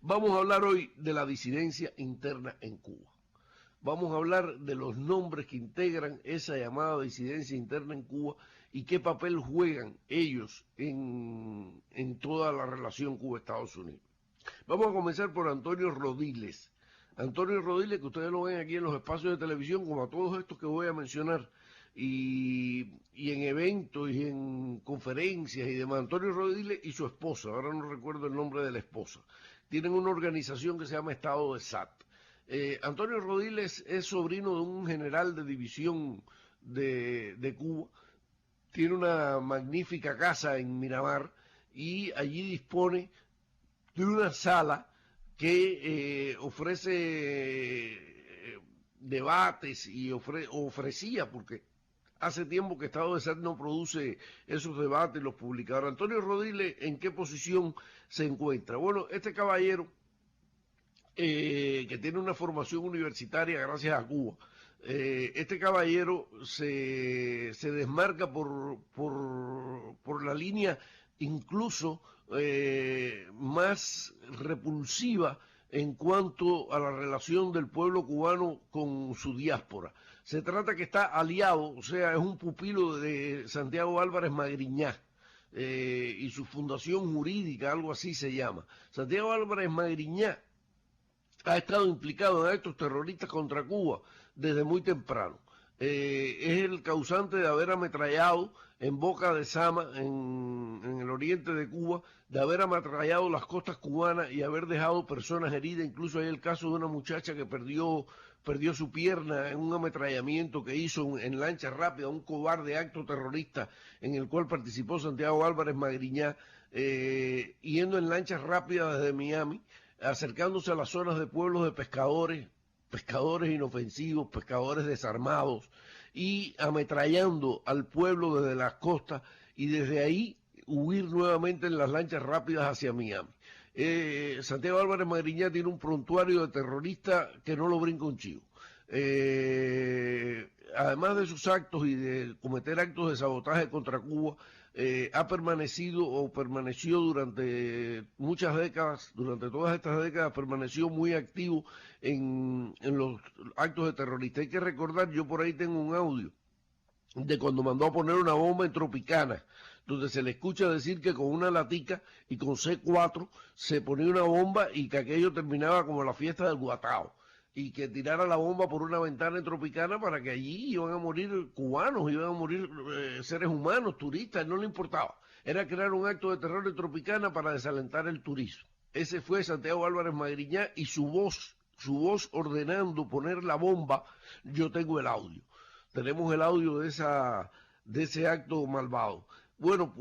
Vamos a hablar hoy de la disidencia interna en Cuba. Vamos a hablar de los nombres que integran esa llamada disidencia interna en Cuba y qué papel juegan ellos en toda la relación Cuba-Estados Unidos. Vamos a comenzar por Antonio Rodiles. Antonio Rodiles, que ustedes lo ven aquí en los espacios de televisión, como a todos estos que voy a mencionar, y en eventos y en conferencias y demás. Antonio Rodiles y su esposa, ahora no recuerdo el nombre de la esposa, tienen una organización que se llama Estado de SAT. Antonio Rodiles es sobrino de un general de división de Cuba, tiene una magnífica casa en Miramar y allí dispone de una sala que ofrece debates y ofrecía, porque hace tiempo que Estado de SAT no produce esos debates, los publicadores. Antonio Rodiles, ¿en qué posición se encuentra? Bueno, este caballero, que tiene una formación universitaria gracias a Cuba, este caballero se desmarca por la línea incluso más repulsiva en cuanto a la relación del pueblo cubano con su diáspora. Se trata que está aliado, o sea, es un pupilo de Santiago Álvarez Magriñá, y su fundación jurídica, algo así se llama. Santiago Álvarez Magriñá ha estado implicado en actos terroristas contra Cuba desde muy temprano. Es el causante de haber ametrallado en Boca de Sama, en el oriente de Cuba, de haber ametrallado las costas cubanas y haber dejado personas heridas. Incluso hay el caso de una muchacha que perdió su pierna en un ametrallamiento que hizo en lancha rápida, un cobarde acto terrorista en el cual participó Santiago Álvarez Magriñá, yendo en lanchas rápidas desde Miami, acercándose a las zonas de pueblos de pescadores inofensivos, pescadores desarmados, y ametrallando al pueblo desde las costas y desde ahí huir nuevamente en las lanchas rápidas hacia Miami. Santiago Álvarez Magriñá tiene un prontuario de terrorista que no lo brinca un chivo. Además de sus actos y de cometer actos de sabotaje contra Cuba, ha permanecido o permaneció durante muchas décadas, durante todas estas décadas, permaneció muy activo en los actos de terrorista. Hay que recordar, yo por ahí tengo un audio de cuando mandó a poner una bomba en Tropicana, donde se le escucha decir que con una latica y con C4 se ponía una bomba y que aquello terminaba como la fiesta del Guatao, y que tirara la bomba por una ventana en Tropicana para que allí iban a morir cubanos, iban a morir seres humanos, turistas, no le importaba. Era crear un acto de terror en Tropicana para desalentar el turismo. Ese fue Santiago Álvarez Magriñá y su voz ordenando poner la bomba. Yo tengo el audio. Tenemos el audio de ese acto malvado. Bueno,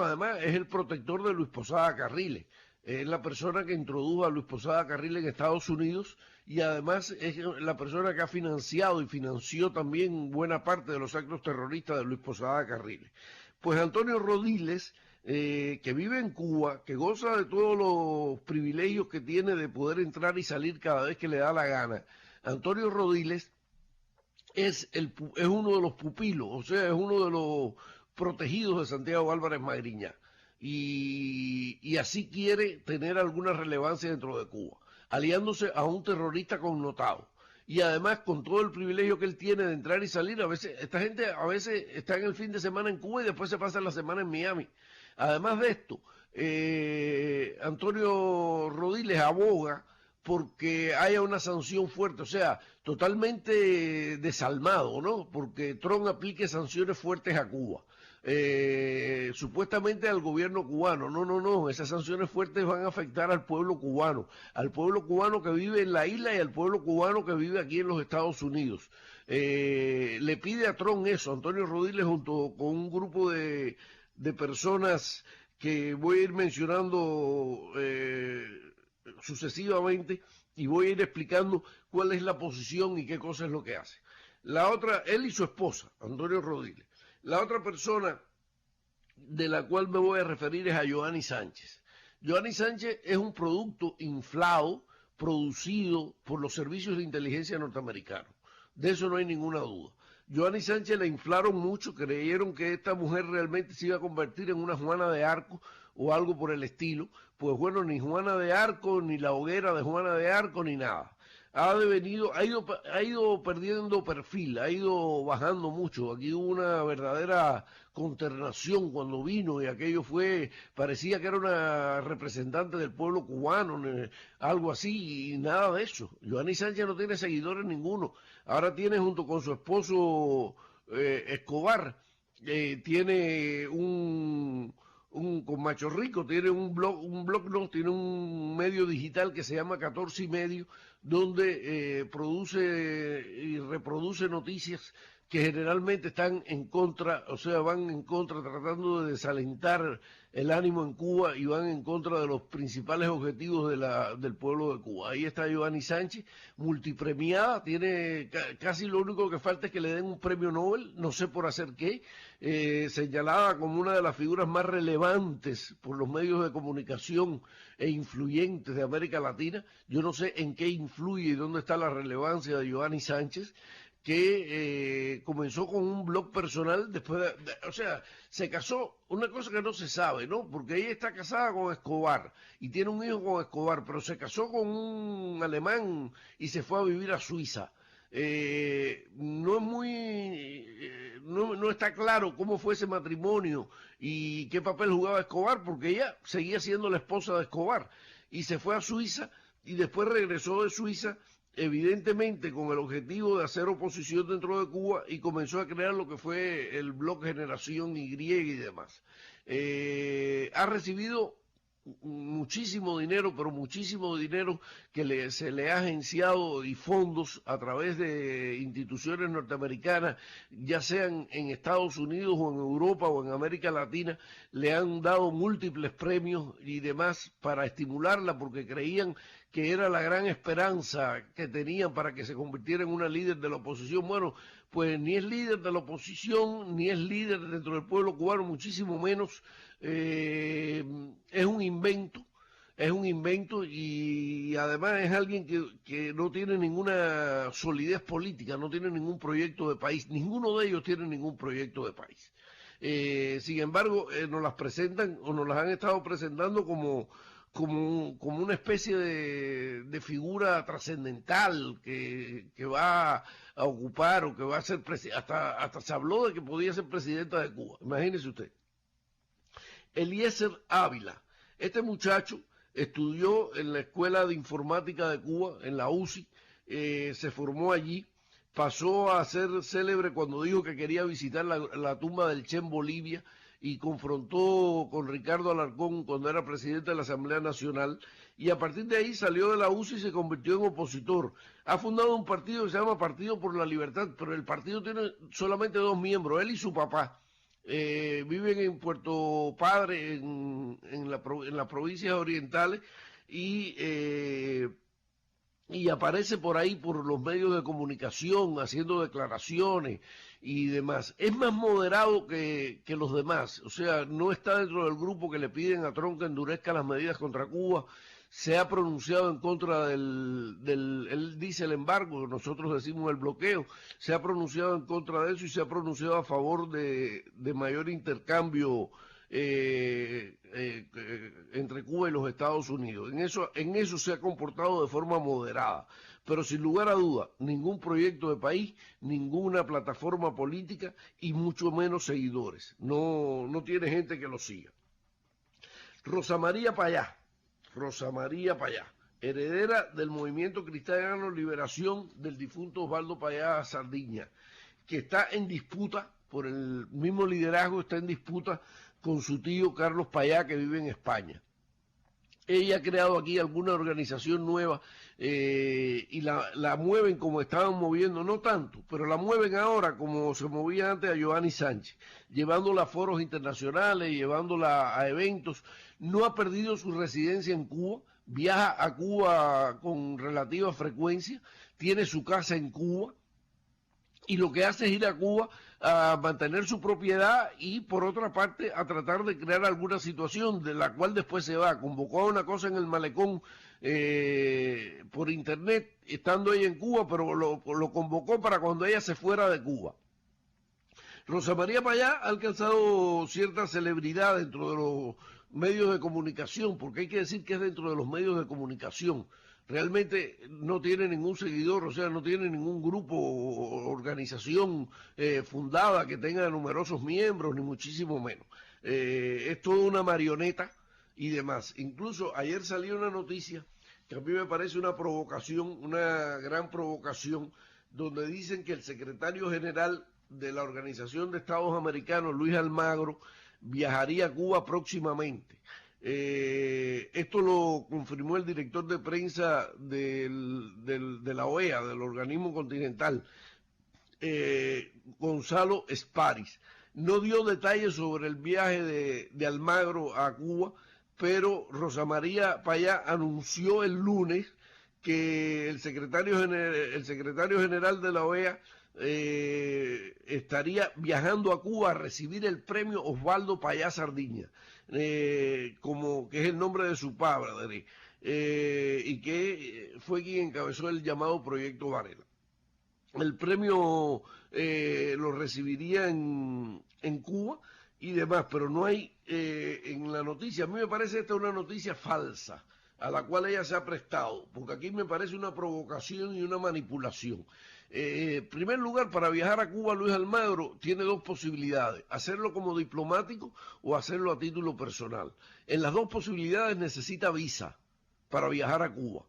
además es el protector de Luis Posada Carriles. Es la persona que introdujo a Luis Posada Carriles en Estados Unidos y además es la persona que ha financiado y financió también buena parte de los actos terroristas de Luis Posada Carriles. Pues Antonio Rodiles, que vive en Cuba, que goza de todos los privilegios que tiene de poder entrar y salir cada vez que le da la gana. Antonio Rodiles es uno de los pupilos, o sea, es uno de los protegidos de Santiago Álvarez Magriñá. Y así quiere tener alguna relevancia dentro de Cuba, aliándose a un terrorista connotado. Y además con todo el privilegio que él tiene de entrar y salir, esta gente a veces está en el fin de semana en Cuba y después se pasa la semana en Miami. Además de esto, Antonio Rodiles aboga porque haya una sanción fuerte, o sea, totalmente desalmado, ¿no? Porque Trump aplique sanciones fuertes a Cuba. Supuestamente al gobierno cubano. No, esas sanciones fuertes van a afectar al pueblo cubano que vive en la isla y al pueblo cubano que vive aquí en los Estados Unidos. Le pide a Trump eso, Antonio Rodiles, junto con un grupo de personas que voy a ir mencionando sucesivamente, y voy a ir explicando cuál es la posición y qué cosa es lo que hace. La otra, él y su esposa, Antonio Rodiles. La otra persona de la cual me voy a referir es a Yoani Sánchez. Yoani Sánchez es un producto inflado, producido por los servicios de inteligencia norteamericanos. De eso no hay ninguna duda. Yoani Sánchez la inflaron mucho, creyeron que esta mujer realmente se iba a convertir en una Juana de Arco, o algo por el estilo, pues bueno, ni Juana de Arco, ni la hoguera de Juana de Arco, ni nada. Ha ido perdiendo perfil, ha ido bajando mucho. Aquí hubo una verdadera consternación cuando vino y aquello parecía que era una representante del pueblo cubano, algo así, y nada de eso. Giovanni Sánchez no tiene seguidores ninguno. Ahora tiene junto con su esposo Escobar, tiene con Macho Rico, tiene un blog no, tiene un medio digital que se llama 14 y medio, donde produce y reproduce noticias que generalmente están en contra, o sea, van en contra, tratando de desalentar el ánimo en Cuba y van en contra de los principales objetivos del pueblo de Cuba. Ahí está Giovanni Sánchez, multipremiada, tiene casi lo único que falta es que le den un premio Nobel, no sé por hacer qué, señalada como una de las figuras más relevantes por los medios de comunicación e influyentes de América Latina. Yo no sé en qué influye y dónde está la relevancia de Giovanni Sánchez, que comenzó con un blog personal, después o sea, se casó, una cosa que no se sabe, ¿no? Porque ella está casada con Escobar y tiene un hijo con Escobar, pero se casó con un alemán y se fue a vivir a Suiza. No es no está claro cómo fue ese matrimonio y qué papel jugaba Escobar, porque ella seguía siendo la esposa de Escobar y se fue a Suiza y después regresó de Suiza, evidentemente con el objetivo de hacer oposición dentro de Cuba, y comenzó a crear lo que fue el blog Generación Y y demás. Ha recibido muchísimo dinero, pero muchísimo dinero que se le ha agenciado y fondos a través de instituciones norteamericanas, ya sean en Estados Unidos o en Europa o en América Latina, le han dado múltiples premios y demás para estimularla, porque creían que era la gran esperanza que tenían para que se convirtiera en una líder de la oposición. Bueno, pues ni es líder de la oposición, ni es líder dentro del pueblo cubano, muchísimo menos. Es un invento y además es alguien que no tiene ninguna solidez política, no tiene ningún proyecto de país, ninguno de ellos tiene ningún proyecto de país. Sin embargo, nos las presentan o nos las han estado presentando como una especie de figura trascendental que va a ocupar o que va a ser hasta se habló de que podía ser presidenta de Cuba, imagínese usted. Eliezer Ávila, este muchacho estudió en la Escuela de Informática de Cuba, en la UCI, se formó allí, pasó a ser célebre cuando dijo que quería visitar la tumba del Che en Bolivia y confrontó con Ricardo Alarcón cuando era presidente de la Asamblea Nacional, y a partir de ahí salió de la UCI y se convirtió en opositor. Ha fundado un partido que se llama Partido por la Libertad, pero el partido tiene solamente 2 miembros, él y su papá. Viven en Puerto Padre, en las provincias orientales, y aparece por ahí por los medios de comunicación haciendo declaraciones y demás. Es más moderado que los demás, o sea, no está dentro del grupo que le piden a Trump que endurezca las medidas contra Cuba. Se ha pronunciado en contra él dice el embargo, nosotros decimos el bloqueo, se ha pronunciado en contra de eso y se ha pronunciado a favor de mayor intercambio entre Cuba y los Estados Unidos. En eso se ha comportado de forma moderada, pero sin lugar a duda, ningún proyecto de país, ninguna plataforma política y mucho menos seguidores. No tiene gente que lo siga. Rosa María Payá, heredera del Movimiento Cristiano Liberación del difunto Osvaldo Payá Sardiña, que está en disputa, por el mismo liderazgo, está en disputa con su tío Carlos Payá, que vive en España. Ella ha creado aquí alguna organización nueva y la mueven como estaban moviendo, no tanto, pero la mueven ahora como se movía antes a Giovanni Sánchez, llevándola a foros internacionales, llevándola a eventos. No ha perdido su residencia en Cuba, viaja a Cuba con relativa frecuencia, tiene su casa en Cuba, y lo que hace es ir a Cuba a mantener su propiedad y por otra parte a tratar de crear alguna situación de la cual después se va. Convocó a una cosa en el malecón por internet, estando ella en Cuba, pero lo convocó para cuando ella se fuera de Cuba. Rosa María Payá ha alcanzado cierta celebridad dentro de medios de comunicación, porque hay que decir que es dentro de los medios de comunicación. Realmente no tiene ningún seguidor, o sea, no tiene ningún grupo o organización fundada que tenga numerosos miembros, ni muchísimo menos. Es toda una marioneta y demás. Incluso ayer salió una noticia que a mí me parece una provocación, una gran provocación, donde dicen que el secretario general de la Organización de Estados Americanos, Luis Almagro, viajaría a Cuba próximamente. Esto lo confirmó el director de prensa de la OEA, del organismo continental, Gonzalo Esparis. No dio detalles sobre el viaje de Almagro a Cuba, pero Rosa María Payá anunció el lunes que el secretario general de la OEA estaría viajando a Cuba a recibir el premio Osvaldo Payá Sardiña, como que es el nombre de su padre, y que fue quien encabezó el llamado Proyecto Varela. El premio lo recibiría en Cuba y demás, pero no hay en la noticia. A mí me parece esta una noticia falsa a la cual ella se ha prestado, porque aquí me parece una provocación y una manipulación. En primer lugar, para viajar a Cuba, Luis Almagro tiene dos posibilidades: hacerlo como diplomático o hacerlo a título personal. En las dos posibilidades necesita visa para viajar a Cuba.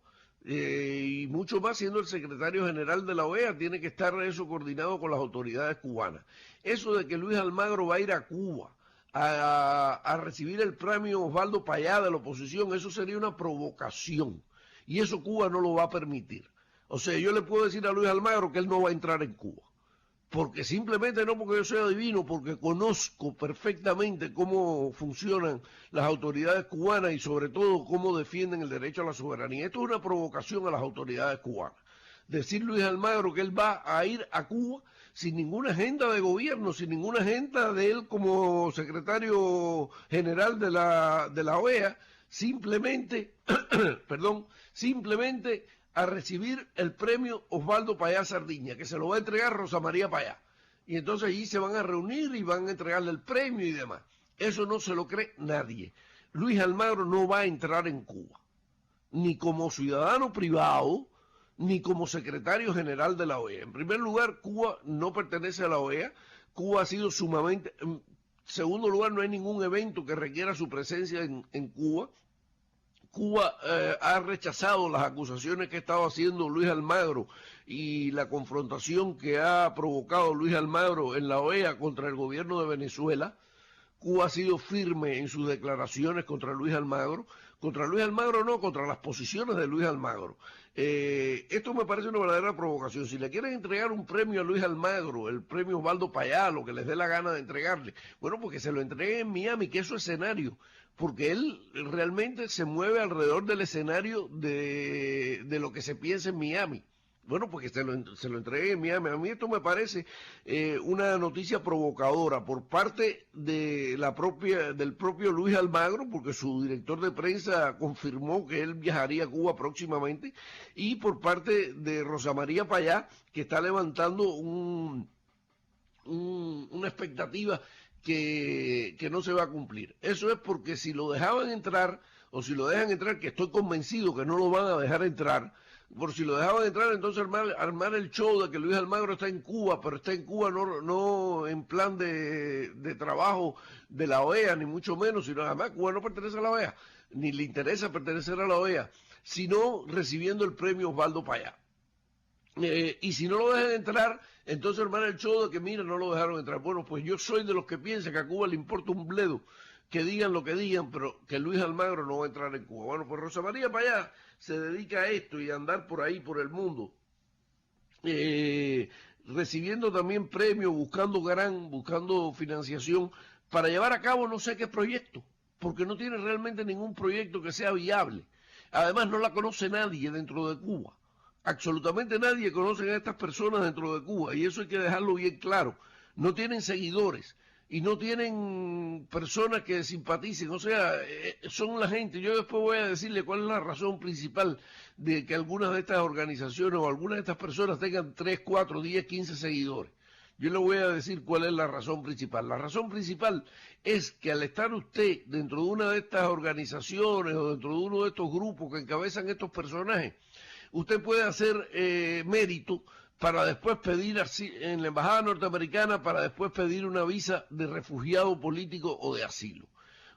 Y mucho más siendo el secretario general de la OEA, tiene que estar eso coordinado con las autoridades cubanas. Eso de que Luis Almagro va a ir a Cuba a recibir el premio Osvaldo Payá de la oposición, eso sería una provocación, y eso Cuba no lo va a permitir. O sea, yo le puedo decir a Luis Almagro que él no va a entrar en Cuba, porque simplemente no porque yo sea adivino, porque conozco perfectamente cómo funcionan las autoridades cubanas y sobre todo cómo defienden el derecho a la soberanía. Esto es una provocación a las autoridades cubanas. Decir Luis Almagro que él va a ir a Cuba sin ninguna agenda de gobierno, sin ninguna agenda de él como secretario general de la OEA, simplemente, simplemente a recibir el premio Osvaldo Payá Sardiña, que se lo va a entregar Rosa María Payá. Y entonces allí se van a reunir y van a entregarle el premio y demás. Eso no se lo cree nadie. Luis Almagro no va a entrar en Cuba, ni como ciudadano privado, ni como secretario general de la OEA. En primer lugar, Cuba no pertenece a la OEA. Cuba ha sido sumamente... En segundo lugar, no hay ningún evento que requiera su presencia en Cuba. Cuba ha rechazado las acusaciones que ha estado haciendo Luis Almagro y la confrontación que ha provocado Luis Almagro en la OEA contra el gobierno de Venezuela. Cuba ha sido firme en sus declaraciones contra Luis Almagro. Contra Luis Almagro no, contra las posiciones de Luis Almagro. Esto me parece una verdadera provocación. Si le quieren entregar un premio a Luis Almagro, el premio Osvaldo Payá, lo que les dé la gana de entregarle, bueno, porque se lo entreguen en Miami, que es su escenario, porque él realmente se mueve alrededor del escenario de lo que se piensa en Miami. Bueno, porque se lo entregué en Miami. A mí esto me parece una noticia provocadora por parte de del propio Luis Almagro, porque su director de prensa confirmó que él viajaría a Cuba próximamente, y por parte de Rosa María Payá, que está levantando una expectativa que no se va a cumplir. Eso es porque si lo dejaban entrar, o si lo dejan entrar, que estoy convencido que no lo van a dejar entrar, por si lo dejaban entrar, entonces armar el show de que Luis Almagro está en Cuba, pero está en Cuba no en plan de trabajo de la OEA, ni mucho menos, sino además Cuba no pertenece a la OEA, ni le interesa pertenecer a la OEA, sino recibiendo el premio Osvaldo Payá. Y si no lo dejan entrar, entonces armar el show de que mira, no lo dejaron entrar. Bueno, pues yo soy de los que piensan que a Cuba le importa un bledo que digan lo que digan, pero que Luis Almagro no va a entrar en Cuba. Bueno, pues Rosa María Payá se dedica a esto y a andar por ahí, por el mundo, recibiendo también premios, buscando financiación para llevar a cabo no sé qué proyecto, porque no tiene realmente ningún proyecto que sea viable. Además, no la conoce nadie dentro de Cuba. Absolutamente nadie conoce a estas personas dentro de Cuba, y eso hay que dejarlo bien claro. No tienen seguidores y no tienen personas que simpaticen, o sea, son la gente. Yo después voy a decirle cuál es la razón principal de que algunas de estas organizaciones o algunas de estas personas tengan 3, 4, 10, 15 seguidores. Yo le voy a decir cuál es la razón principal. La razón principal es que al estar usted dentro de una de estas organizaciones o dentro de uno de estos grupos que encabezan estos personajes, usted puede hacer mérito para después pedir en la embajada norteamericana, para después pedir una visa de refugiado político o de asilo.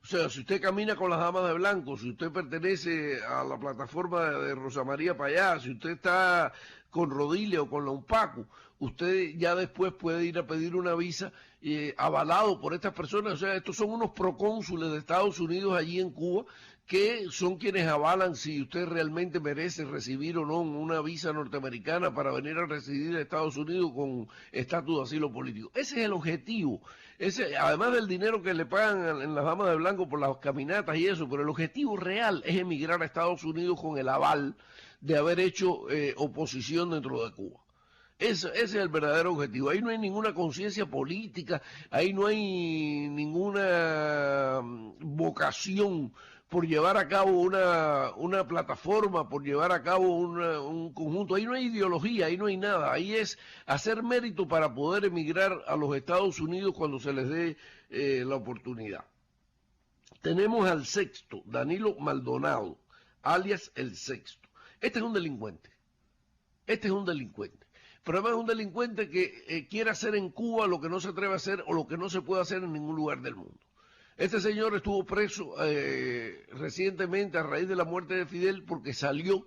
O sea, si usted camina con las damas de blanco, si usted pertenece a la plataforma de Rosa María Payá, si usted está con Rodile o con la UNPACU, usted ya después puede ir a pedir una visa avalado por estas personas. O sea, estos son unos procónsules de Estados Unidos allí en Cuba, que son quienes avalan si usted realmente merece recibir o no una visa norteamericana para venir a residir en Estados Unidos con estatus de asilo político. Ese es el objetivo. Además del dinero que le pagan en las damas de blanco por las caminatas y eso, pero el objetivo real es emigrar a Estados Unidos con el aval de haber hecho oposición dentro de Cuba. Ese es el verdadero objetivo. Ahí no hay ninguna conciencia política, ahí no hay ninguna vocación por llevar a cabo una plataforma, por llevar a cabo un conjunto. Ahí no hay ideología, ahí no hay nada. Ahí es hacer mérito para poder emigrar a los Estados Unidos cuando se les dé la oportunidad. Tenemos al sexto, Danilo Maldonado, alias el sexto. Este es un delincuente. Este es un delincuente. Pero además es un delincuente que quiere hacer en Cuba lo que no se atreve a hacer o lo que no se puede hacer en ningún lugar del mundo. Este señor estuvo preso recientemente a raíz de la muerte de Fidel porque salió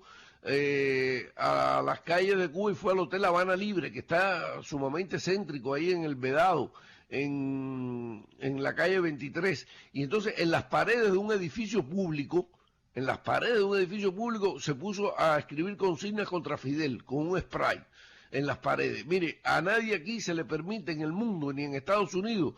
a las calles de Cuba y fue al Hotel Habana Libre, que está sumamente céntrico ahí en el Vedado, en la calle 23. Y entonces en las paredes de un edificio público, se puso a escribir consignas contra Fidel con un spray en las paredes. Mire, a nadie aquí se le permite en el mundo, ni en Estados Unidos,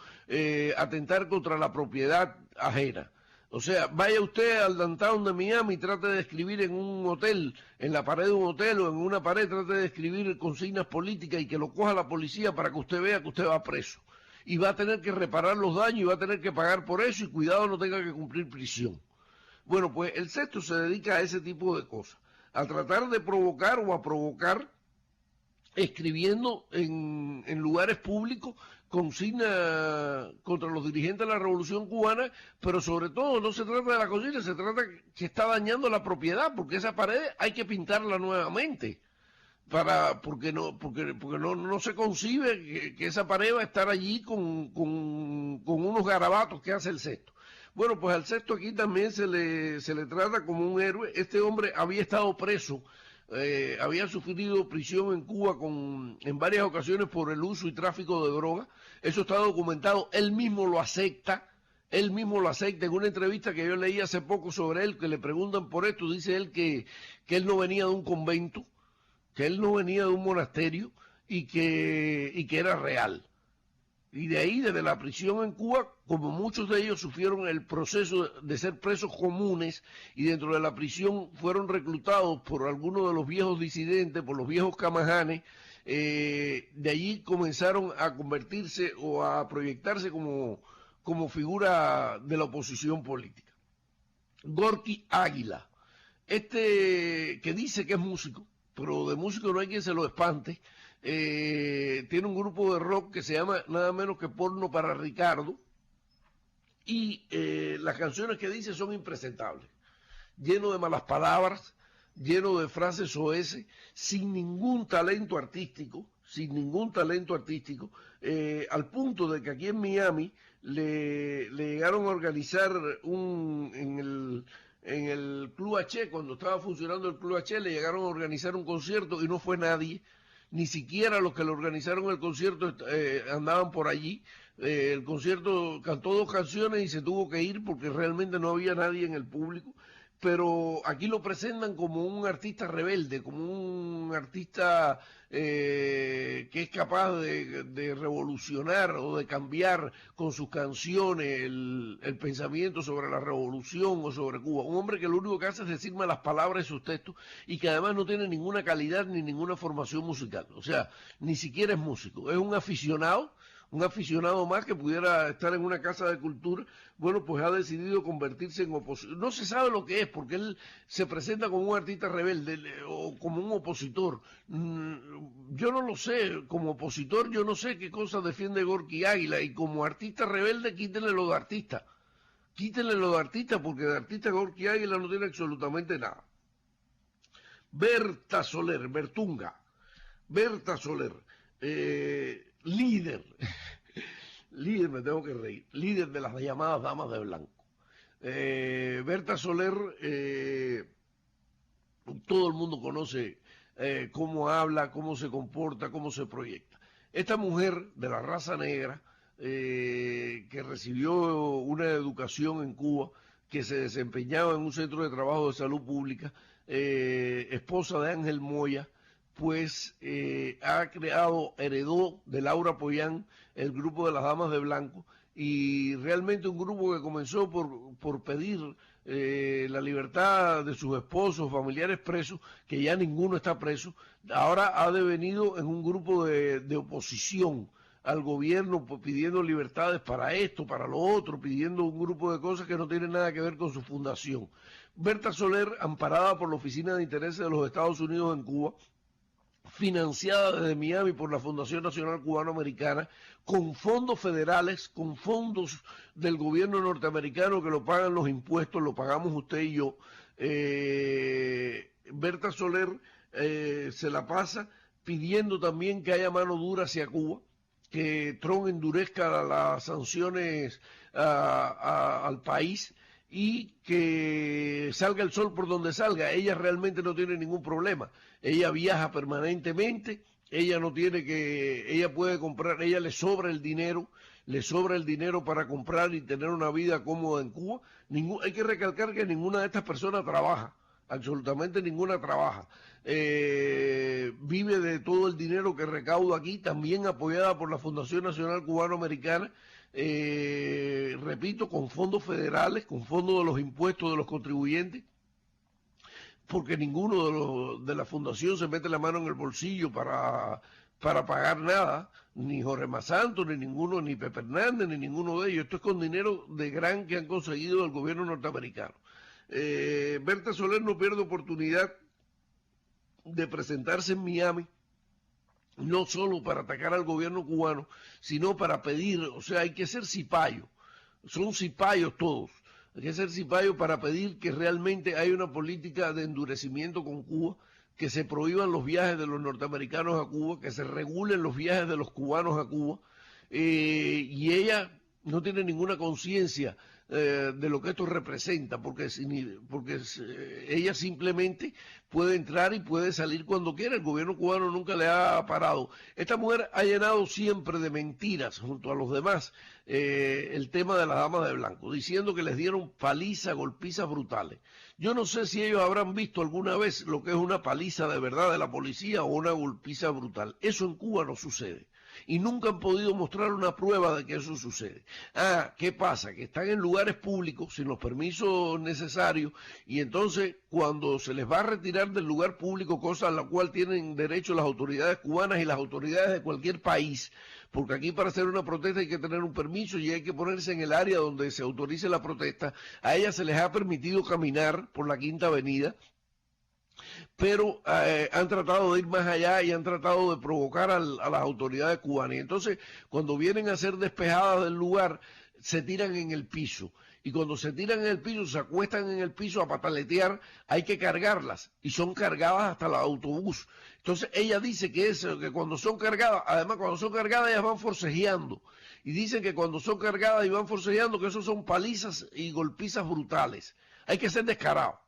atentar contra la propiedad ajena. O sea, vaya usted al downtown de Miami y trate de escribir en un hotel, en la pared de un hotel o en una pared, trate de escribir consignas políticas y que lo coja la policía para que usted vea que usted va preso. Y va a tener que reparar los daños y va a tener que pagar por eso y cuidado no tenga que cumplir prisión. Bueno, pues el sexto se dedica a ese tipo de cosas, a tratar de provocar o a provocar escribiendo en lugares públicos consigna contra los dirigentes de la Revolución Cubana, pero sobre todo no se trata de la consigna, se trata que está dañando la propiedad, porque esa pared hay que pintarla nuevamente, porque no se concibe que esa pared va a estar allí con unos garabatos que hace el sexto. Bueno, pues al sexto aquí también se le trata como un héroe. Este hombre había estado preso, había sufrido prisión en Cuba en varias ocasiones por el uso y tráfico de drogas. Eso está documentado, él mismo lo acepta en una entrevista que yo leí hace poco sobre él, que le preguntan por esto, dice él que él no venía de un convento, que él no venía de un monasterio y que era real. Y de ahí, desde la prisión en Cuba, como muchos de ellos sufrieron el proceso de ser presos comunes y dentro de la prisión fueron reclutados por algunos de los viejos disidentes, por los viejos camajanes, de allí comenzaron a convertirse o a proyectarse como figura de la oposición política. Gorky Águila, que dice que es músico, pero de músico no hay quien se lo espante. Tiene un grupo de rock que se llama nada menos que Porno para Ricardo y las canciones que dice son impresentables, lleno de malas palabras, lleno de frases soeces, sin ningún talento artístico, al punto de que aquí en Miami le llegaron a organizar en el Club H, cuando estaba funcionando el Club H, le llegaron a organizar un concierto y no fue nadie. Ni siquiera los que le organizaron el concierto andaban por allí. El concierto cantó 2 canciones y se tuvo que ir porque realmente no había nadie en el público. Pero aquí lo presentan como un artista rebelde, como un artista que es capaz de revolucionar o de cambiar con sus canciones el pensamiento sobre la revolución o sobre Cuba. Un hombre que lo único que hace es decir malas palabras en sus textos y que además no tiene ninguna calidad ni ninguna formación musical. O sea, ni siquiera es músico, es un aficionado un aficionado más que pudiera estar en una casa de cultura, bueno, pues ha decidido convertirse en opositor. No se sabe lo que es, porque él se presenta como un artista rebelde o como un opositor. Yo no lo sé, como opositor yo no sé qué cosa defiende Gorky Águila, y como artista rebelde quítenle lo de artista. Quítenle lo de artista, porque de artista Gorky Águila no tiene absolutamente nada. Berta Soler, Berta Soler, líder, líder, me tengo que reír, líder de las llamadas damas de blanco. Berta Soler, todo el mundo conoce cómo habla, cómo se comporta, cómo se proyecta. Esta mujer de la raza negra, que recibió una educación en Cuba, que se desempeñaba en un centro de trabajo de salud pública, esposa de Ángel Moya, pues heredó de Laura Pollán el grupo de las Damas de Blanco, y realmente un grupo que comenzó por pedir la libertad de sus esposos, familiares presos, que ya ninguno está preso, ahora ha devenido en un grupo de oposición al gobierno, pidiendo libertades para esto, para lo otro, pidiendo un grupo de cosas que no tienen nada que ver con su fundación. Berta Soler, amparada por la Oficina de Intereses de los Estados Unidos en Cuba, financiada desde Miami por la Fundación Nacional Cubano-Americana, con fondos federales, con fondos del gobierno norteamericano que lo pagan los impuestos, lo pagamos usted y yo. Berta Soler se la pasa pidiendo también que haya mano dura hacia Cuba, que Trump endurezca las sanciones al país y que salga el sol por donde salga. Ella realmente no tiene ningún problema. Ella viaja permanentemente, ella no tiene que, ella puede comprar, ella le sobra el dinero para comprar y tener una vida cómoda en Cuba. Hay que recalcar que ninguna de estas personas trabaja, absolutamente ninguna trabaja. Vive de todo el dinero que recauda aquí, también apoyada por la Fundación Nacional Cubano-Americana, repito, con fondos federales, con fondos de los impuestos de los contribuyentes, porque ninguno de la fundación se mete la mano en el bolsillo para pagar nada, ni Jorge Masanto, ni ninguno, ni Pepe Hernández, ni ninguno de ellos. Esto es con dinero de gran que han conseguido del gobierno norteamericano. Berta Soler no pierde oportunidad de presentarse en Miami, no solo para atacar al gobierno cubano, sino para pedir, o sea, hay que ser cipayo, son cipayos todos, hay que ser cipayo para pedir que realmente haya una política de endurecimiento con Cuba, que se prohíban los viajes de los norteamericanos a Cuba, que se regulen los viajes de los cubanos a Cuba, y ella no tiene ninguna conciencia de lo que esto representa, porque ella simplemente puede entrar y puede salir cuando quiera. El gobierno cubano nunca le ha parado. Esta mujer ha llenado siempre de mentiras junto a los demás el tema de las damas de blanco, diciendo que les dieron paliza, golpizas brutales. Yo no sé si ellos habrán visto alguna vez lo que es una paliza de verdad de la policía o una golpiza brutal. Eso en Cuba no sucede. Y nunca han podido mostrar una prueba de que eso sucede. ¿Qué pasa? Que están en lugares públicos sin los permisos necesarios, y entonces cuando se les va a retirar del lugar público, cosa a la cual tienen derecho las autoridades cubanas y las autoridades de cualquier país, porque aquí para hacer una protesta hay que tener un permiso y hay que ponerse en el área donde se autorice la protesta, a ellas se les ha permitido caminar por la Quinta Avenida, pero han tratado de ir más allá y han tratado de provocar a las autoridades cubanas. Y entonces, cuando vienen a ser despejadas del lugar, se tiran en el piso. Y cuando se tiran en el piso, se acuestan en el piso a pataletear, hay que cargarlas. Y son cargadas hasta el autobús. Entonces, ella dice que cuando son cargadas, además cuando son cargadas, ellas van forcejeando. Y dicen que cuando son cargadas y van forcejeando, que eso son palizas y golpizas brutales. Hay que ser descarado.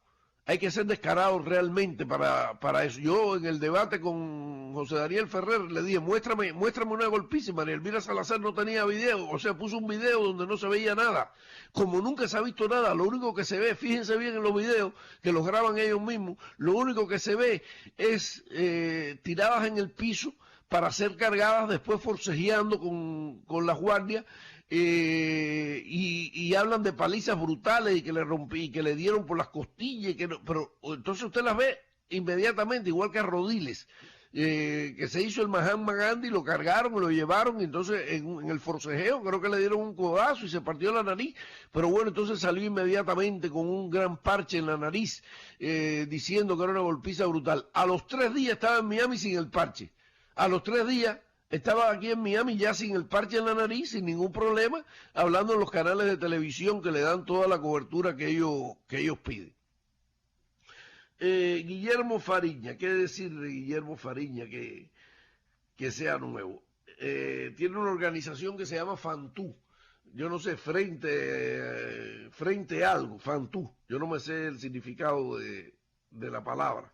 Hay que ser descarado realmente para eso. Yo en el debate con José Daniel Ferrer le dije, muéstrame una golpiza, y María Elvira Salazar no tenía video, o sea, puso un video donde no se veía nada. Como nunca se ha visto nada, lo único que se ve, fíjense bien en los videos, que los graban ellos mismos, lo único que se ve es tiradas en el piso para ser cargadas, después forcejeando con las guardias, y hablan de palizas brutales y que le rompí, que le dieron por las costillas, pero entonces usted las ve inmediatamente, igual que a Rodiles. que se hizo el Mahatma Gandhi, lo cargaron, lo llevaron, y entonces en el forcejeo creo que le dieron un codazo y se partió la nariz, pero bueno, entonces salió inmediatamente con un gran parche en la nariz, diciendo que era una golpiza brutal. A los 3 días estaba en Miami sin el parche, a los 3 días estaba aquí en Miami ya sin el parche en la nariz, sin ningún problema, hablando en los canales de televisión que le dan toda la cobertura que ellos piden. Guillermo Fariña, ¿qué decir de Guillermo Fariña que sea nuevo? Tiene una organización que se llama Fantú, yo no sé, frente a algo, Fantú, yo no me sé el significado de la palabra.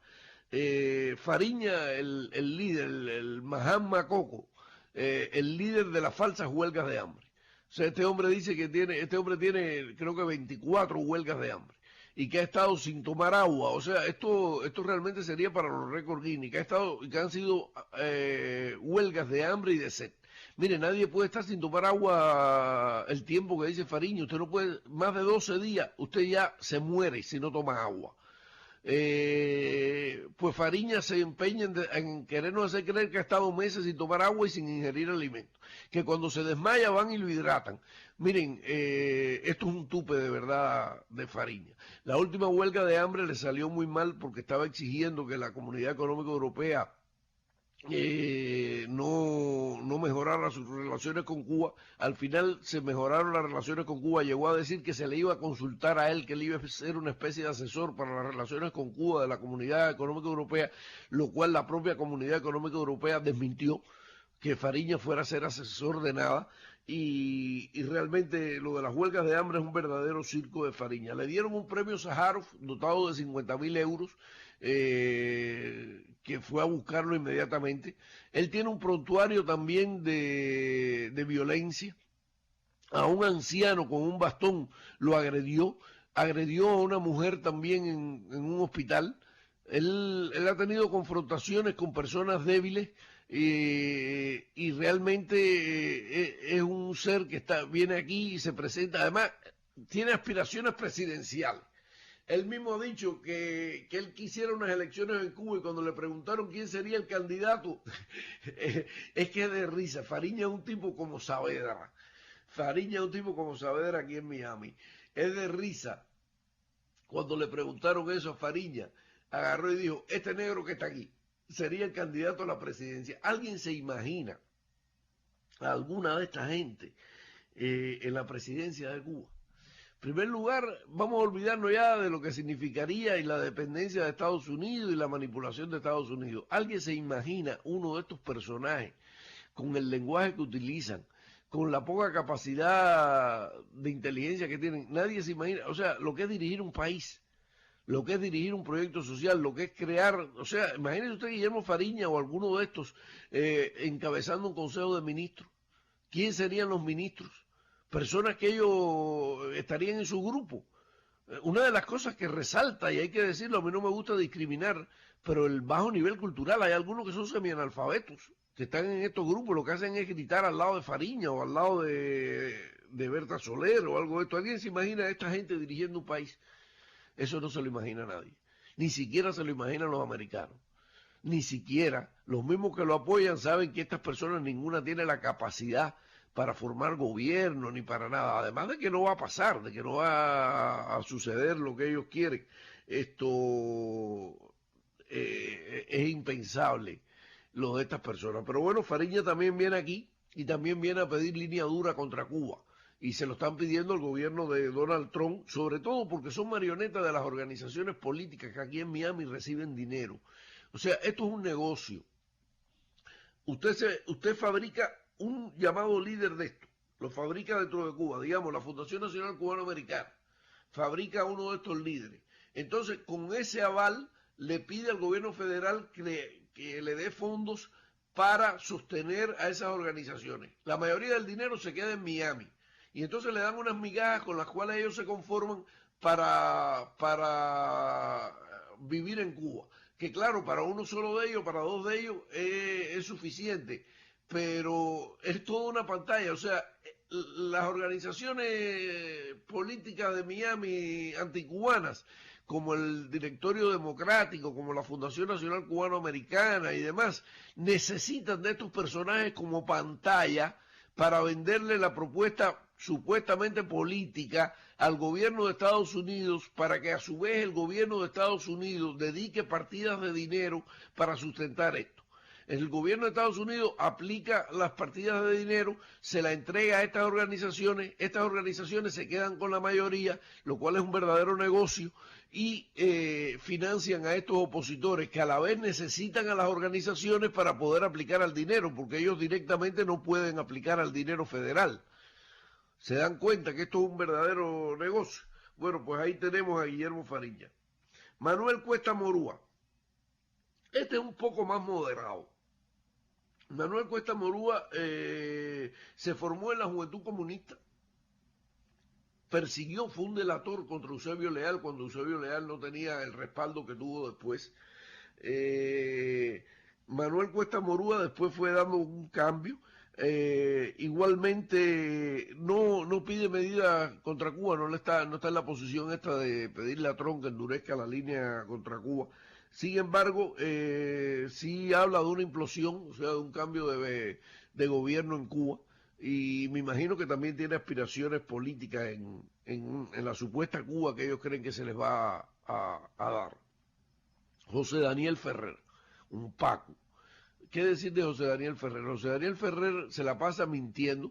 Fariña, el líder, el Mahatma Coco, el líder de las falsas huelgas de hambre. O sea, este hombre dice que este hombre tiene creo que 24 huelgas de hambre y que ha estado sin tomar agua. O sea, esto realmente sería para los récords Guinness, que han sido huelgas de hambre y de sed. Mire, nadie puede estar sin tomar agua el tiempo que dice Fariña. Usted no puede, más de 12 días, usted ya se muere si no toma agua. Pues Fariña se empeña en querernos hacer creer que ha estado meses sin tomar agua y sin ingerir alimentos, que cuando se desmaya van y lo hidratan. Miren, esto es un tupe de verdad de Fariña. La última huelga de hambre le salió muy mal porque estaba exigiendo que la Comunidad Económica Europea no mejorara sus relaciones con Cuba. Al final se mejoraron las relaciones con Cuba. Llegó a decir que se le iba a consultar a él, que él iba a ser una especie de asesor para las relaciones con Cuba de la Comunidad Económica Europea, lo cual la propia Comunidad Económica Europea desmintió que Fariña fuera a ser asesor de nada. Y realmente lo de las huelgas de hambre es un verdadero circo de Fariña. Le dieron un premio Sájarov dotado de 50.000 euros, que fue a buscarlo inmediatamente. Él tiene un prontuario también de violencia. A un anciano con un bastón lo agredió a una mujer también en un hospital. Él ha tenido confrontaciones con personas débiles, y realmente es un ser que viene aquí y se presenta. Además, tiene aspiraciones presidenciales. Él mismo ha dicho que él quisiera unas elecciones en Cuba, y cuando le preguntaron quién sería el candidato, es que es de risa. Fariña es un tipo como Saavedra. Fariña es un tipo como Saavedra aquí en Miami. Es de risa. Cuando le preguntaron eso a Fariña, agarró y dijo, este negro que está aquí sería el candidato a la presidencia. ¿Alguien se imagina a alguna de esta gente en la presidencia de Cuba? En primer lugar, vamos a olvidarnos ya de lo que significaría y la dependencia de Estados Unidos y la manipulación de Estados Unidos. ¿Alguien se imagina uno de estos personajes con el lenguaje que utilizan, con la poca capacidad de inteligencia que tienen? Nadie se imagina, o sea, lo que es dirigir un país, lo que es dirigir un proyecto social, lo que es crear, o sea, imagínese usted Guillermo Fariña o alguno de estos encabezando un consejo de ministros. ¿Quién serían los ministros? Personas que ellos estarían en su grupo. Una de las cosas que resalta, y hay que decirlo, a mí no me gusta discriminar, pero el bajo nivel cultural, hay algunos que son semianalfabetos, que están en estos grupos, lo que hacen es gritar al lado de Fariña o al lado de Berta Soler o algo de esto. ¿Alguien se imagina a esta gente dirigiendo un país? Eso no se lo imagina nadie. Ni siquiera se lo imaginan los americanos. Ni siquiera los mismos que lo apoyan saben que estas personas ninguna tiene la capacidad para formar gobierno ni para nada. Además de que no va a pasar, de que no va a suceder lo que ellos quieren. Esto es impensable, lo de estas personas. Pero bueno, Fariña también viene aquí y también viene a pedir línea dura contra Cuba. Y se lo están pidiendo al gobierno de Donald Trump, sobre todo porque son marionetas de las organizaciones políticas que aquí en Miami reciben dinero. O sea, esto es un negocio. Usted fabrica un llamado líder de esto, lo fabrica dentro de Cuba, digamos, la Fundación Nacional Cubano-Americana, fabrica uno de estos líderes. Entonces, con ese aval, le pide al gobierno federal que le dé fondos para sostener a esas organizaciones. La mayoría del dinero se queda en Miami. Y entonces le dan unas migajas con las cuales ellos se conforman para vivir en Cuba. Que claro, para uno solo de ellos, para dos de ellos, es suficiente. Pero es toda una pantalla. O sea, las organizaciones políticas de Miami anticubanas como el Directorio Democrático, como la Fundación Nacional Cubano-Americana y demás, necesitan de estos personajes como pantalla para venderle la propuesta supuestamente política al gobierno de Estados Unidos, para que a su vez el gobierno de Estados Unidos dedique partidas de dinero para sustentar esto. El gobierno de Estados Unidos aplica las partidas de dinero, se la entrega a estas organizaciones se quedan con la mayoría, lo cual es un verdadero negocio, y financian a estos opositores que a la vez necesitan a las organizaciones para poder aplicar al dinero, porque ellos directamente no pueden aplicar al dinero federal. ¿Se dan cuenta que esto es un verdadero negocio? Bueno, pues ahí tenemos a Guillermo Fariña. Manuel Cuesta Morúa. Este es un poco más moderado. Manuel Cuesta Morúa se formó en la Juventud Comunista, persiguió, fue un delator contra Eusebio Leal cuando Eusebio Leal no tenía el respaldo que tuvo después. Manuel Cuesta Morúa después fue dando un cambio. Igualmente no pide medidas contra Cuba, no está en la posición esta de pedirle a Trump que endurezca la línea contra Cuba. Sin embargo, sí habla de una implosión, o sea, de un cambio de gobierno en Cuba, y me imagino que también tiene aspiraciones políticas en la supuesta Cuba que ellos creen que se les va a dar. José Daniel Ferrer, un Paco. ¿Qué decir de José Daniel Ferrer? José Daniel Ferrer se la pasa mintiendo,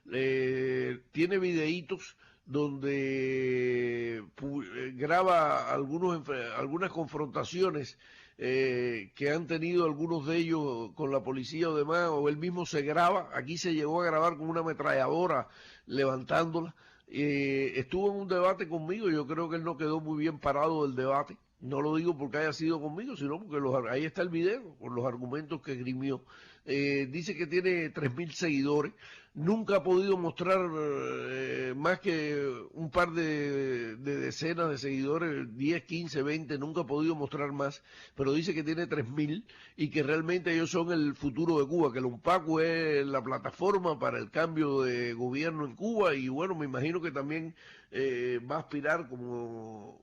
tiene videitos donde graba algunas confrontaciones que han tenido algunos de ellos con la policía o demás, o él mismo se graba. Aquí se llegó a grabar con una ametralladora levantándola. Estuvo en un debate conmigo, yo creo que él no quedó muy bien parado del debate. No lo digo porque haya sido conmigo, sino porque ahí está el video, con los argumentos que esgrimió. Dice que tiene 3.000 seguidores, nunca ha podido mostrar más que un par de decenas de seguidores, 10, 15, 20, nunca ha podido mostrar más, pero dice que tiene 3.000 y que realmente ellos son el futuro de Cuba, que el UNPACU es la plataforma para el cambio de gobierno en Cuba, y bueno, me imagino que también va a aspirar como